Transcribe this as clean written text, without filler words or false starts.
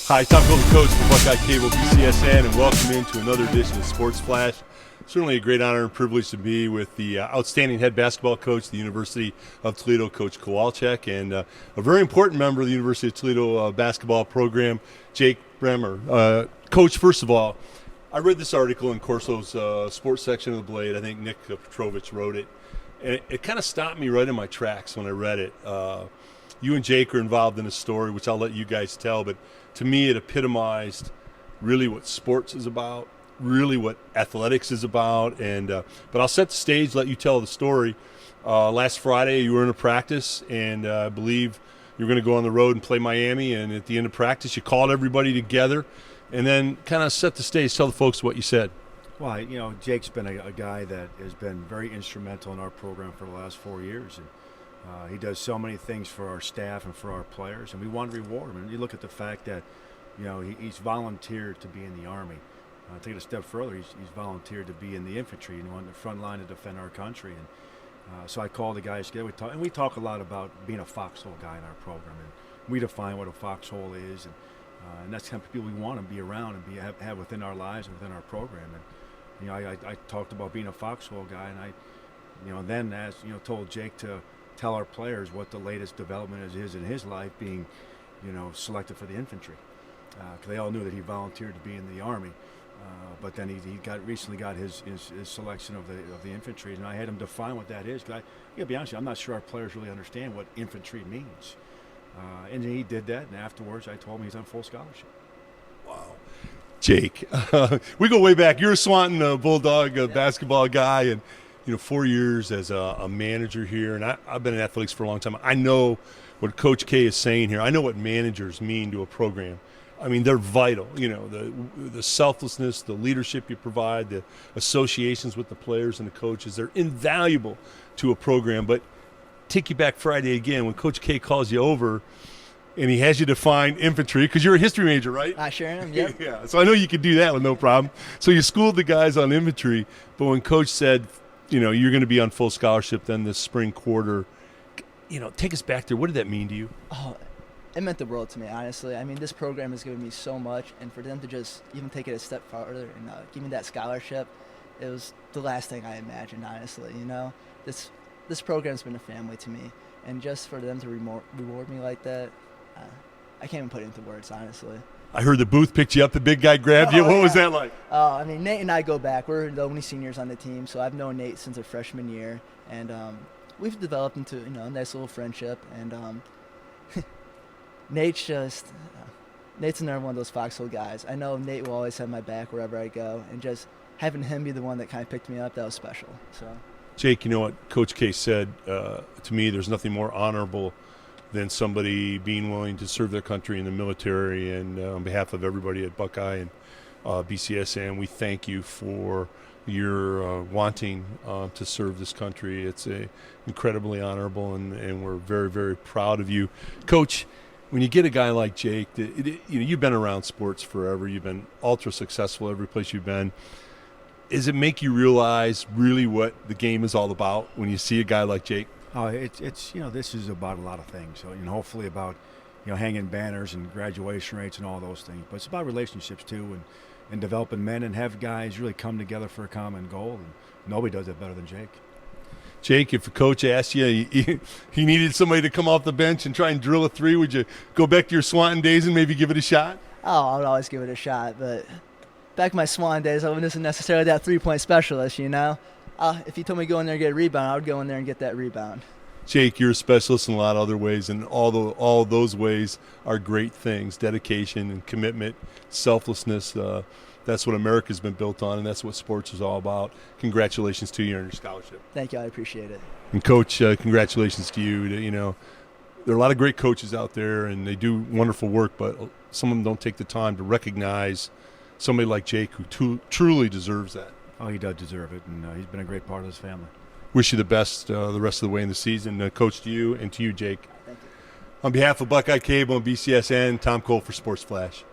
Hi, Tom Cole, the coach for Buckeye Cable BCSN, and welcome into another edition of Sports Flash. Certainly a great honor and privilege to be with the outstanding head basketball coach at the University of Toledo, Coach Kowalczyk, and a very important member of the University of Toledo basketball program, Jake Brehmer. Coach, first of all, I read this article in Corso's sports section of the Blade. I think Nick Petrovich wrote it, and it kind of stopped me right in my tracks when I read it. You and Jake are involved in a story, which I'll let you guys tell, but to me it epitomized really what sports is about, really what athletics is about, and but I'll set the stage, let you tell the story. Last Friday you were in a practice, and I believe you were going to go on the road and play Miami, and at the end of practice you called everybody together and then kind of set the stage. Tell the folks what you said. Well, you know, Jake's been a guy that has been very instrumental in our program for the last 4 years, and he does so many things for our staff and for our players, and we want to reward him. And you look at the fact that, you know, he's volunteered to be in the Army. Take it a step further, he's volunteered to be in the infantry, you know, on the front line to defend our country. And so I called the guys together. We talk a lot about being a foxhole guy in our program, and we define what a foxhole is, and that's the kind of people we want to be around and have within our lives and within our program. And you know, I talked about being a foxhole guy, and then told Jake to tell our players what the latest development is in his life, being, you know, selected for the infantry, because they all knew that he volunteered to be in the Army, but then he recently got his selection of the infantry, and I had him define what that is. Because to be honest with you, I'm not sure our players really understand what infantry means, and he did that. And afterwards, I told him he's on full scholarship. Wow. Jake, we go way back. You're a Swanton Bulldog basketball guy, and 4 years as a manager here, and I've been in athletics for a long time. I know what Coach K is saying here. I know what managers mean to a program. I mean, they're vital. You know, the selflessness, the leadership you provide, the associations with the players and the coaches, they're invaluable to a program. But take you back Friday again when Coach K calls you over and he has you define infantry, because you're a history major, right? I sure am, yep. Yeah, so I know you could do that with no problem. So you schooled the guys on infantry, but when Coach said, you know, you're going to be on full scholarship then this spring quarter, you know, take us back there. What did that mean to you? Oh, it meant the world to me, honestly. I mean, this program has given me so much, and for them to just even take it a step farther and give me that scholarship, it was the last thing I imagined, honestly. You know, this program's been a family to me, and just for them to reward me like that, I can't even put it into words, honestly. I heard the booth picked you up, the big guy grabbed you. What was that like? I mean, Nate and I go back. We're the only seniors on the team, so I've known Nate since our freshman year, and we've developed into a nice little friendship. And Nate's another one of those foxhole guys. I know Nate will always have my back wherever I go, and just having him be the one that kind of picked me up, that was special. So, Jake, you know what Coach K said to me? There's nothing more honorable than somebody being willing to serve their country in the military. And on behalf of everybody at Buckeye and BCSN, we thank you for your wanting to serve this country. It's incredibly honorable, and we're very, very proud of you. Coach, when you get a guy like Jake, you've been around sports forever. You've been ultra successful every place you've been. Does it make you realize really what the game is all about when you see a guy like Jake? Oh, it's this is about a lot of things. So, hopefully about, hanging banners and graduation rates and all those things. But it's about relationships too, and developing men, and have guys really come together for a common goal. And nobody does it better than Jake. Jake, if a coach asked you, he needed somebody to come off the bench and try and drill a three, would you go back to your Swanton days and maybe give it a shot? Oh, I would always give it a shot. But back in my Swan days, I wasn't necessarily that three-point specialist, If you told me to go in there and get a rebound, I would go in there and get that rebound. Jake, you're a specialist in a lot of other ways, and all those ways are great things: dedication and commitment, selflessness. That's what America's been built on, and that's what sports is all about. Congratulations to you on your scholarship. Thank you. I appreciate it. And, Coach, congratulations to you. There are a lot of great coaches out there, and they do wonderful work, but some of them don't take the time to recognize somebody like Jake who truly deserves that. Oh, he does deserve it, and he's been a great part of this family. Wish you the best the rest of the way in the season. Coach, to you, and to you, Jake. Thank you. On behalf of Buckeye Cable and BCSN, Tom Cole for Sports Flash.